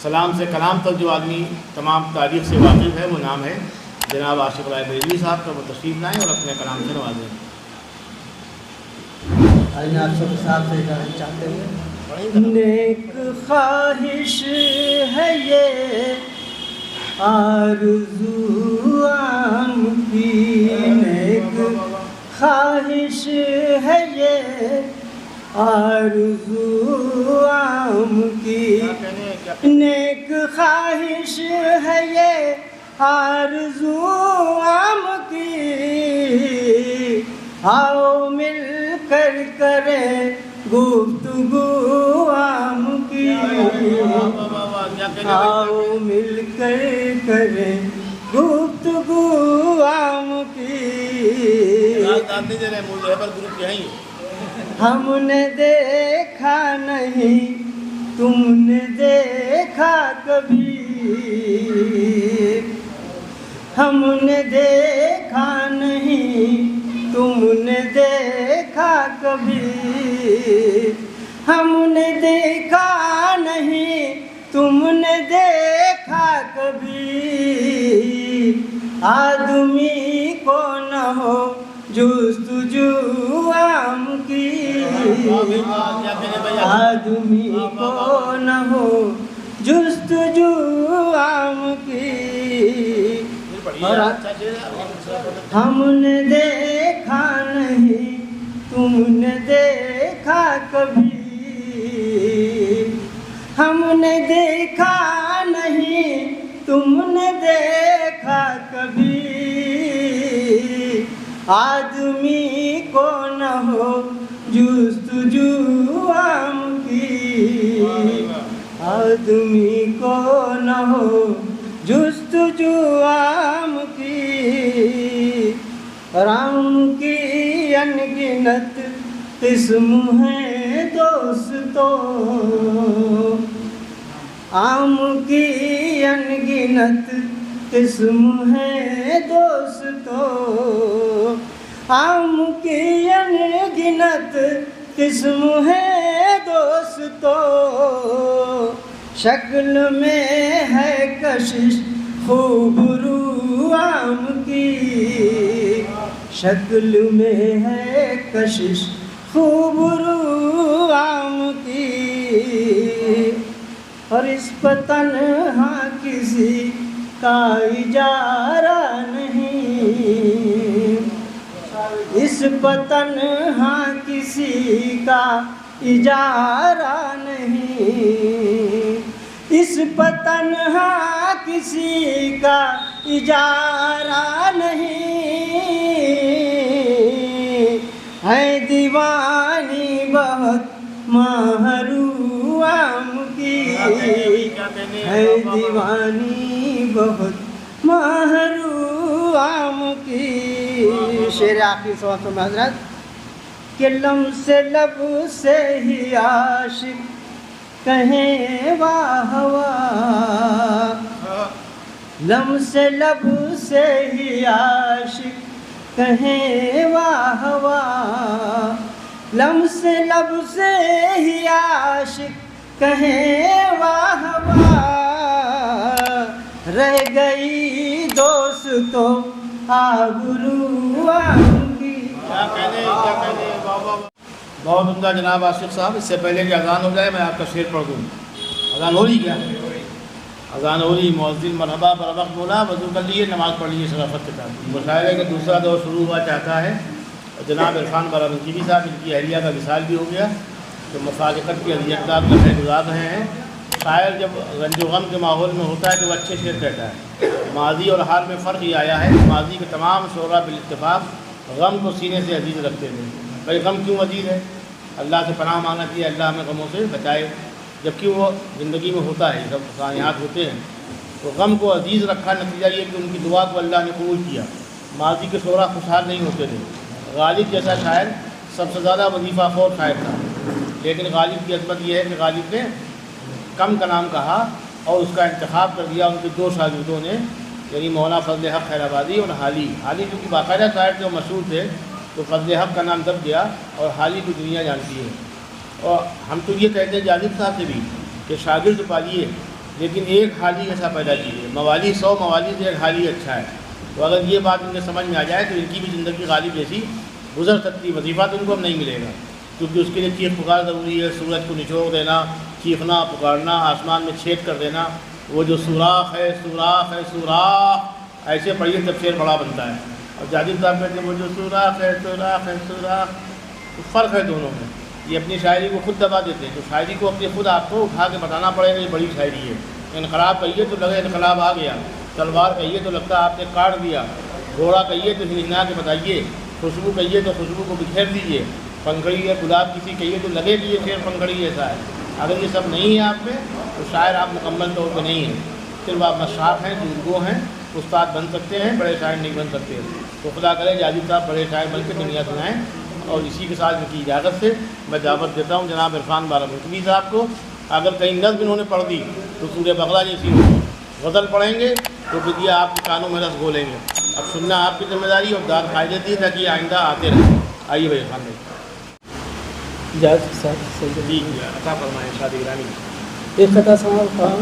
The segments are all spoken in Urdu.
سلام سے کلام تک جو آدمی تمام تاریخ سے واقف ہے وہ نام ہے جناب عاشق رائے بریلوی صاحب کا۔ وہ تشریف لائیں اور اپنے کلام سے نوازیں۔ آپ سب صاحب سے چاہتے ہیں نیک خواہش ہے یہ آرزو عام کی، نیک خواہش ہے یہ آرزو عام کی، نیک خواہش ہے یہ آرزو عام کی، آؤ مل کر کریں گفتگو عام کی، آؤ مل کر کریں گفتگو عام کی۔ ہم نے دیکھا نہیں تم نے دیکھا کبھی، ہم نے دیکھا نہیں تم نے دیکھا کبھی، ہم نے دیکھا نہیں تم نے دیکھا کبھی، آدمی کو نہ ہو جستجو عام کی، آدمی کو نہ ہو جستجو عام کی، ہم نے دیکھا نہیں تم نے دیکھا کبھی، ہم نے دیکھا نہیں تم نے دیکھا کبھی، آدمی کو نہ ہو جستجو عام کی، آدمی کو نہ ہو جستجو عام کی، رام کی انگنت قسم ہے دوستو، عام کی انگنت قسم ہے دوستو، عام کی انگنت قسم ہے دوستو، شکل میں ہے کشش خوب رو عام کی، شکل میں ہے کشش خوب رو عام کی، اور اس پر تنہا کسی کا اجارہ نہیں، اس پر تنہا کسی کا اجارہ نہیں، اس پر تنہا کسی کا اجارہ نہیں، ہے دیوانی بہت ماہرو عام کی، ہے دیوانی بہت ماہرو عام کی۔ شعر آخری سوات میں حضرت کہ لمس لب سے ہی عاشق کہیں واہ واہ، لمس لب سے ہی عاشق کہیں واہ واہ، لمس لب سے ہی عاشق کہیں واہ واہ، رہ گئی دوستو آبرو عام کی۔ بہت عمدہ جناب عاشق صاحب۔ اس سے پہلے کہ اذان ہو جائے میں آپ کا شعر پڑھ دوں۔ اذان ہو رہی کیا؟ اذان ہو رہی۔ مؤذن مرحبا بر وقت بولا، وضو کر لیے، نماز پڑھ لیے شرافت کے ساتھ۔ مشاعرے کا دوسرا دور شروع ہوا چاہتا ہے، اور جناب عرفان براونچیوی صاحب ان کی اہلیہ کا وصال بھی ہو گیا، تو مفارقت کی اذیت دار لمحے گزار رہے ہیں۔ شاعر جب رنج و غم کے ماحول میں ہوتا ہے تو وہ اچھے شعر کہتا ہے۔ ماضی اور حال میں فرق یہ آیا ہے کہ ماضی کے تمام شعراء بالاتفاق غم کو سینے سے عزیز رکھتے تھے۔ بھائی غم کیوں عزیز ہے؟ اللہ سے پناہ مانگنا چاہیے، اللہ ہمیں غموں سے بچائے، جبکہ وہ زندگی میں ہوتا ہے، جب سانحات ہوتے ہیں تو غم کو عزیز رکھا۔ نتیجہ یہ کہ ان کی دعا کو اللہ نے قبول کیا۔ ماضی کے شعراء خوشحال نہیں ہوتے تھے۔ غالب جیسا شاعر سب سے زیادہ وظیفہ خور شاعر تھا، لیکن غالب کی عظمت یہ ہے کہ غالب نے کم کا نام کہا اور اس کا انتخاب کر دیا ان کے دو شاگردوں نے، یعنی مولانا فضل حق خیر آبادی اور حالی چونکہ باقاعدہ شاعر تھے اور مشہور تھے، تو فضل حق کا نام دب گیا اور حالی کی دنیا جانتی ہے۔ اور ہم تو یہ کہتے ہیں جاذب صاحب سے بھی کہ شاگرد پالیے، لیکن ایک حالی ایسا پیدا کیجیے، موالی 100 موالی سے ایک حالی اچھا ہے۔ تو اگر یہ بات ان کے سمجھ میں آ جائے تو ان کی بھی زندگی غالب جیسی گزر سکتی، وظیفہ تو ان کو اب نہیں ملے گا، کیونکہ اس کے لیے چیخ پکار ضروری ہے، سورج کو نچوڑ دینا، چیخنا پکارنا، آسمان میں چھید کر دینا، وہ جو سوراخ ہے سوراخ ہے سوراخ، ایسے پڑھیے تب شعر بڑا بنتا ہے۔ اور جاجب صاحب کہتے ہیں وہ جو سوراخ ہے سوراخ ہے سوراخ، فرق ہے دونوں میں۔ یہ اپنی شاعری کو خود دبا دیتے ہیں، تو شاعری کو اپنی خود آپ کو اٹھا کے بتانا پڑے گا یہ بڑی شاعری ہے۔ انقلاب کہیے تو لگے انقلاب آ گیا، تلوار کہیے تو لگتا آپ نے کاٹ دیا، گھوڑا کہیے تو ہنہنا کے بتائیے، خوشبو کہیے تو خوشبو کو بکھیر دیجیے، پنکھڑی ہے گلاب کسی کہیے تو لگے کہ یہ شعر پنکھڑی جیسا ہے۔ اگر یہ سب نہیں ہے آپ میں تو شاعر آپ مکمل طور پہ نہیں ہیں، صرف آپ مشاق ہیں، جزگو ہیں، استاد بن سکتے ہیں، بڑے شاعر نہیں بن سکتے۔ تو خدا کرے جاجب صاحب بڑے شاعر بن کے دنیا سنائیں۔ اور اسی کے ساتھ ان کی اجازت سے میں دعوت دیتا ہوں جناب عرفان باراملکوی صاحب کو، اگر کہیں نظم انہوں نے پڑھ دی تو سورہ بقرہ جیسی غزل پڑھیں گے تو پھر یہ آپ کے کانوں میں رس گھولیں گے۔ اب سننا آپ کی ذمہ داری اور داد قاعدے دی تاکہ آئندہ آتے رہیں۔ آئیے بھائی خان بھائی اجازت کے ساتھ جی عطا فرمائیں شادی گرانی۔ ایک خطا سماعت خواہاں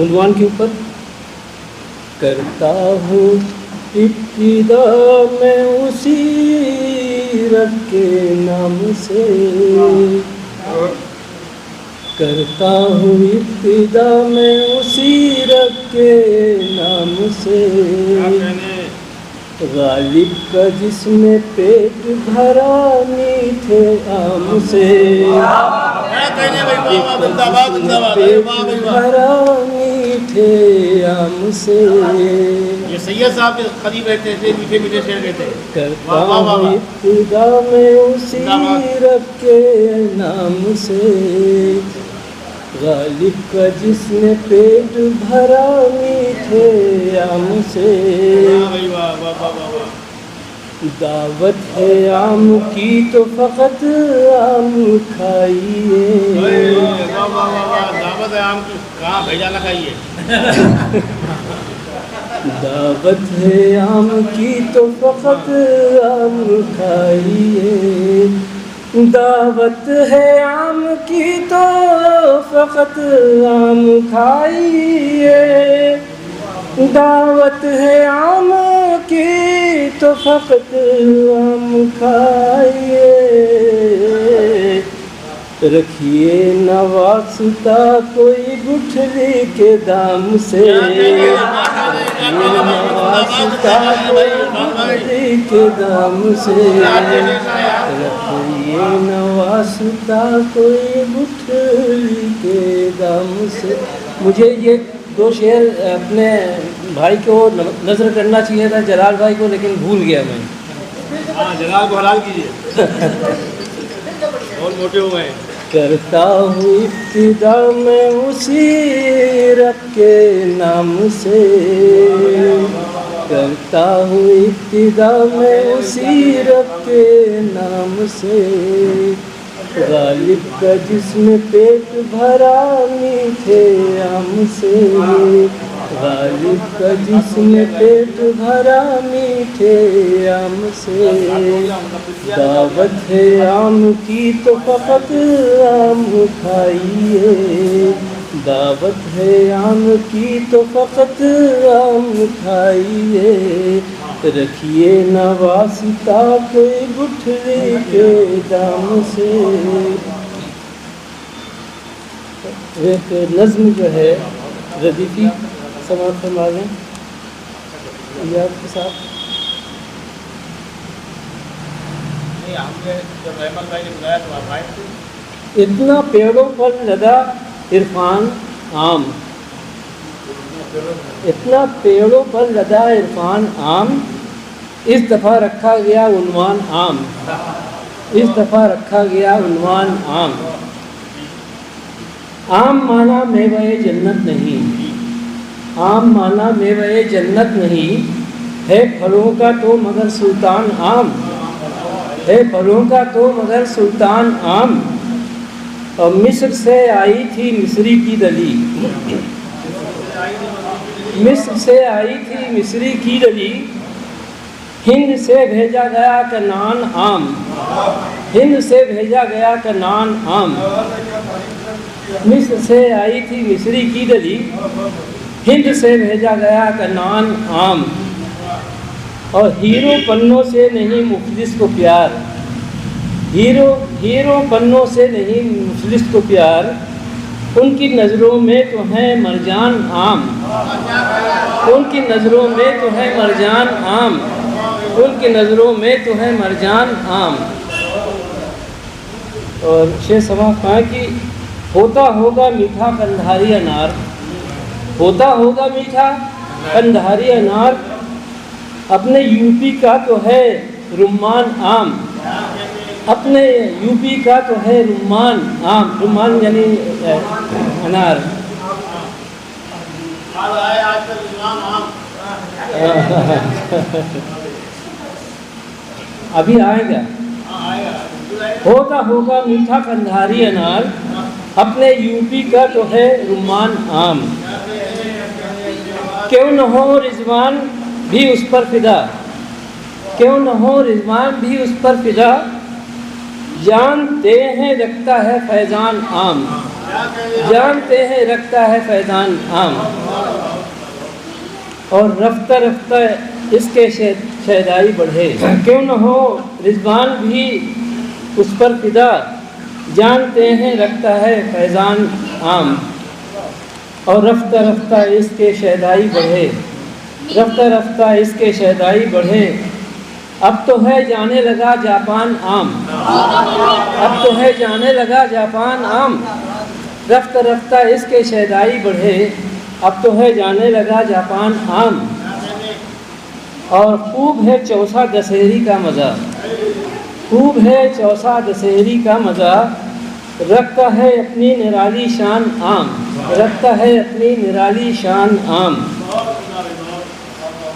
عنوان کے اوپر کرتا ہوں ابتدا میں اسی رب کے نام سے، کرتا ہوں ابتدا میں اسی رب کے نام سے، غالب کا جس میں پیٹ بھرا میٹھے آم سے، بھرا میٹھے آم سے، یہ سید صاحب کے قریب رہتے تھے، میٹھے میٹھے شعر کہتے ہیں۔ کرتا ہوں ابتدا میں اسی رب کے نام سے، غالب کا جس نے پیٹ بھرا میٹھے آم سے، دعوت ہے آم کی تو فقط آم کھائیے، دعوت ہے آم کی کہاں بھیجا نہ کھائیے، دعوت ہے آم کی تو فقط آم کھائیے، دعوت ہے آم کی تو فقط آم کھائیے، دعوت ہے آم کی تو فقط آم کھائیے، رکھیے نہ واسطہ کوئی گٹھلی کے دام سے، رکھیے نہ واسطہ کوئی گٹھلی کے دام سے، رکھیے نہ واسطہ کوئی گٹھلی کے دام سے۔ مجھے یہ دو شعر اپنے بھائی کو نظر کرنا چاہیے تھا، جلال بھائی کو، لیکن بھول گیا میں۔ ہاں جلال کو حلال کیجیے، بہت موٹے ہو گئے۔ کرتا ہوں ابتدا میں اسی رب کے نام سے، کرتا ہوں ابتدا میں اسی رب کے نام سے، غالب کا جس میں پیٹ بھرا میٹھے آم سے، غالب کا جس میں پیٹ بھرا میٹھے آم سے، دعوت ہے آم کی تو فقط آم کھائیے، دعوت ہے آم کی تو فقط آم کھائیے، رکھیے نہ واسطہ کوئی گٹھلی کے دام سے۔ ایک نظم جو ہے ردیفی سماعت فرما لیں یاد کے ساتھ۔ اتنا پیڑوں پر لدا عرفان عام، اتنا پیڑوں پر لدا عرفان عام، اس دفعہ رکھا گیا عنوان عام، اس دفعہ رکھا گیا عنوان عام، عام مانا میوہ جنت نہیں، عام مانا میوہ جنت نہیں، ہے پھلوں کا تو مگر سلطان عام، ہے پھلوں کا تو مگر سلطان عام، اور مصر سے آئی تھی مصری کی دلی، مصر سے آئی تھی مصری کی دلی، ہند سے بھیجا گیا کنعان عام، ہند سے بھیجا گیا کنعان عام، مصر سے آئی تھی مصری کی ڈلی، ہند سے بھیجا گیا کنعان عام، اور ہیرو پنوں سے نہیں مفلس کو پیار، ہیرو پنوں سے نہیں مفلس کو پیار، ان کی نظروں میں تو ہے مرجان عام، ان کی نظروں میں تو ہے مرجان عام، ان کی نظروں میں تو ہے مرجان عام۔ اور شیخ سما خان کی ہوتا ہوگا میٹھا قندھاری انار، ہوتا ہوگا میٹھا قندھاری انار، اپنے یو پی کا تو ہے رمان عام، اپنے یو پی کا تو ہے رمان عام، رمان یعنی انار۔ ابھی آئے گا۔ ہوتا ہوگا میٹھا قندھاری انار، اپنے یو پی کا تو ہے رمان عام، کیوں نہ ہو رضوان بھی اس پر فدا، کیوں نہ ہو رضوان بھی اس پر فدا، جانتے ہیں رکھتا ہے فیضان عام، جانتے ہیں رکھتا ہے فیضان عام، اور رفتہ رفتہ اس کے شیدائی بڑھے، کیوں نہ ہو رضوان بھی اس پر فدا، جانتے ہیں رکھتا ہے فیضان عام، اور رفتہ رفتہ اس کے شیدائی بڑھے، رفتہ رفتہ اس کے شیدائی بڑھے، اب تو ہے جانے لگا جاپان عام، اب تو ہے جانے لگا جاپان عام، رفتہ رفتہ اس کے شیدائی بڑھے، اب تو ہے جانے لگا جاپان عام، اور خوب ہے چوسا دسہری کا مزہ، خوب ہے چوسا دسہری کا مزہ، رکھتا ہے اپنی نرالی شان عام، رکھتا ہے اپنی نرالی شان عام۔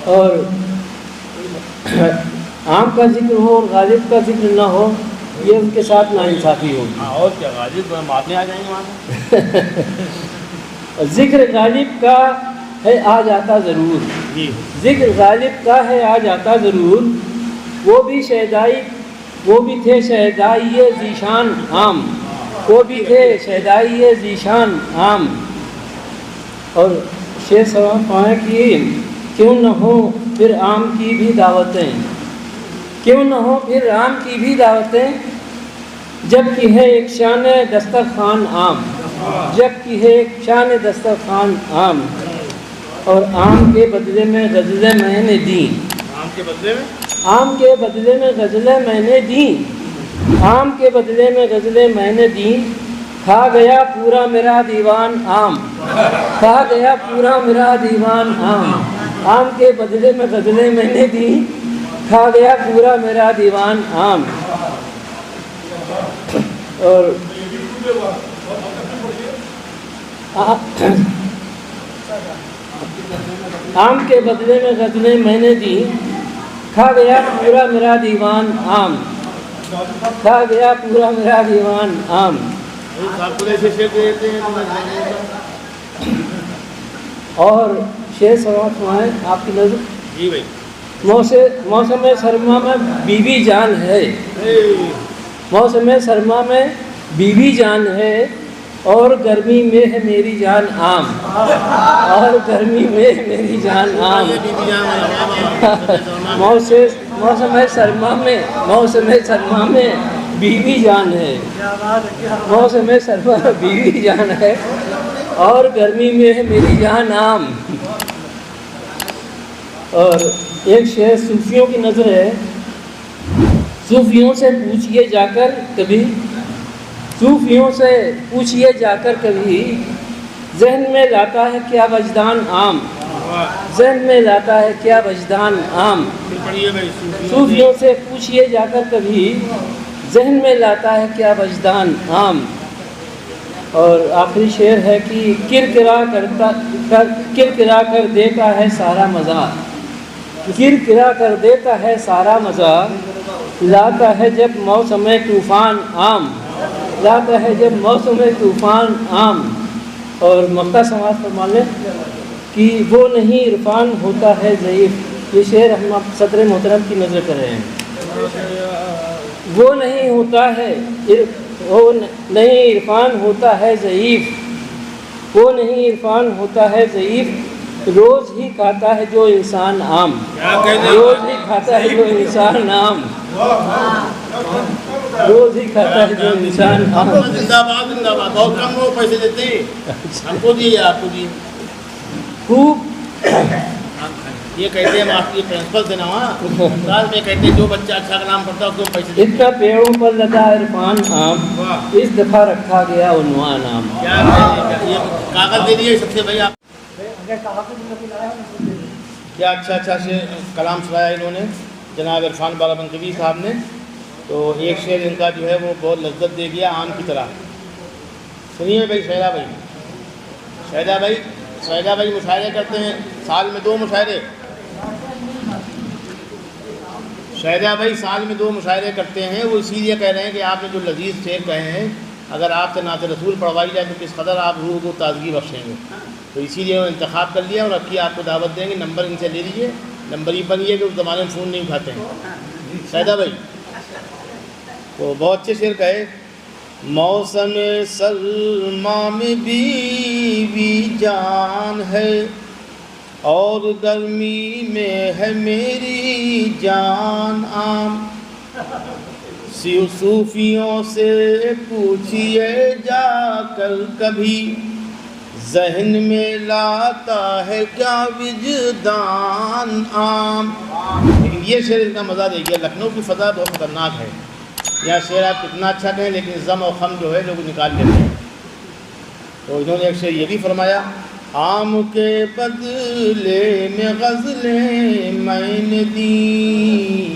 اور عام کا ذکر ہو اور غالب کا ذکر نہ ہو، یہ ان کے ساتھ ناانصافی ہوگی۔ اور کیا غالب مارنے آ جائیں گے وہاں۔ ذکر غالب کا ہے آ جاتا ضرور، ذکر غالب کا ہے آ جاتا ضرور، وہ بھی تھے شہدائی ذیشان عام، وہ بھی تھے شہدائی ذیشان عام۔ اور شیخ سلام پائیں کہ کیوں نہ ہو پھر عام کی بھی دعوتیں، کیوں نہ ہو پھر عام کی بھی دعوتیں، جب کہ ہے ایک شان دسترخوان عام، جب کہ ہے ایک شان دسترخوان عام۔ اور عام کے بدلے میں غزلیں میں نے دیں، عام کے بدلے میں، عام کے بدلے میں غزلیں میں نے دیں، عام کے بدلے میں غزلیں میں نے دیں، کھا گیا پورا میرا دیوان عام، کھا گیا پورا میرا دیوان عام، عام کے بدلے میں غزلیں میں نے دیں، کھا گیا پورا میرا دیوان عام۔ اور عام کے بدلے میں غزلیں میں نے دیں، کھا گیا پورا میرا دیوان عام، کھا گیا پورا میرا دیوان عام۔ اور شیخ سلامت فرمائیں آپ کی نظر جی بھائی، موسم سرما میں بیوی جان ہے، موسم سرما میں بیوی جان ہے، اور گرمی میں ہے میری جان عام، اور گرمی میں ہے میری جان عام۔ موسم سرما میں بیوی جان ہے، موسم سرما میں بیوی جان ہے، اور گرمی میں ہے میری جان عام۔ اور ایک شعر صوفیوں کی نظر ہے، صوفیوں سے پوچھئے جا کر کبھی، صوفیوں سے پوچھئے جا کر کبھی، ذہن میں لاتا ہے کیا وجدان عام، ذہن میں لاتا ہے کیا وجدان عام۔ صوفیوں سے پوچھئے جا کر کبھی، ذہن میں لاتا ہے کیا وجدان عام۔ اور آخری شعر ہے کہ کرکرا کر دیتا ہے سارا مزہ، کرکرا کر دیتا ہے سارا مزہ، لاتا ہے جب موسم طوفان عام، لاتا ہے جب موسم طوفان عام۔ اور مکہ سماعت فرما لیں کہ وہ نہیں عرفان ہوتا ہے ضعیف، یہ شعر ہم آپ صدر محترم کی نظر کر رہے ہیں۔ وہ نہیں ہوتا ہے نہیں عرفان ہوتا ہے ضعیف، وہ نہیں عرفان ہوتا ہے ضعیف، روز ہی کھاتا ہے جو انسان عام، روز ہی کھاتا ہے جو انسان عام، روز ہی کھاتا ہے جو انسان ہم عام۔ کو زندہ باد زندہ باد، بہت کم لوگ پیسے دیتے ہیں، ہم کو دیے آپ کو دیے۔ خوب یہ کہتے ہیں ہم آپ کی پرنسپل سے نا وہاں سال میں کہتے ہیں جو بچہ اچھا کلام پڑھتا ہے اس کو پیسے دیتے ہیں۔ اتنا پیڑوں پر لگا عرفان عام، واہ، اس دفعہ رکھا گیا عنوان عام۔ کیا کہتے ہیں، یہ کاغذ دے دیے سب سے بھائی آپ، کیا اچھا اچھا سے کلام سنایا انہوں نے جناب عرفان بارہبنقوی صاحب نے۔ تو ایک شعر ان کا جو ہے وہ بہت لذت دے گیا آم کی طرح۔ سنیے بھائی شہدا بھائی، شہدا بھائی مشاعرے کرتے ہیں سال میں 2 مشاعرے، شہدا بھائی سال میں 2 مشاعرے کرتے ہیں۔ وہ اسی لیے کہہ رہے ہیں کہ آپ نے جو لذیذ شعر کہے ہیں اگر آپ سے نعت رسول پڑھوائی جائے تو کس قدر آپ روح کو تازگی بخشیں گے، تو اسی لیے وہ انتخاب کر لیا اور رکھیے آپ کو دعوت دیں گے، نمبر ان سے لے لیجیے، نمبر ہی بنیے کہ اس زمانے میں فون نہیں اٹھاتے ہیں۔ شہدا بھائی تو بہت اچھے شعر کہے، موسم سرما میں بیوی جان ہے اور گرمی میں ہے میری جان عام، صوفیوں سے پوچھئے جا کر کبھی ذہن میں لاتا ہے کیا وجدان عام۔ لیکن یہ شعر ان کا مزہ دیکھیے، لکھنؤ کی فضا بہت خطرناک ہے، یہاں شعر آپ کتنا اچھا کہیں لیکن غم و غم جو ہے لوگ نکال لیتے ہیں۔ تو انہوں نے ایک شعر یہ بھی فرمایا، آم کے بدلے میں غزلیں میں نے دی،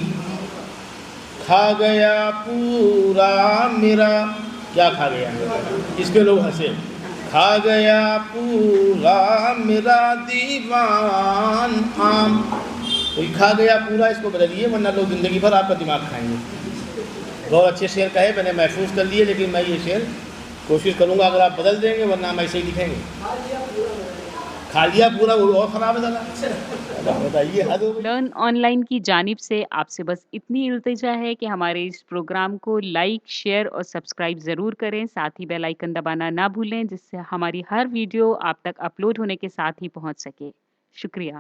کھا گیا پورا میرا، کیا کھا گیا، اس پہ لوگ ہنسے، کھا گیا پورا میرا دیوان عام۔ تو یہ کھا گیا پورا اس کو بدلیے ورنہ لوگ زندگی بھر آپ کا دماغ کھائیں گے۔ بہت اچھے شعر کہے، میں نے محفوظ کر لیے، لیکن میں یہ شعر کوشش کروں گا اگر آپ بدل دیں گے ورنہ ہم ایسے ہی لکھیں گے۔ کھا لیا پورا وہ اور خراب ہے ذرا، بتائیے حد ہو گئی۔ لرن آن لائن کی جانب سے آپ سے بس اتنی التجا ہے کہ ہمارے اس پروگرام کو لائک، شیئر اور سبسکرائب ضرور کریں، ساتھ ہی بیل آئیکن دبانا نہ بھولیں جس سے ہماری ہر ویڈیو آپ تک اپلوڈ ہونے کے ساتھ ہی پہنچ سکے۔ شکریہ۔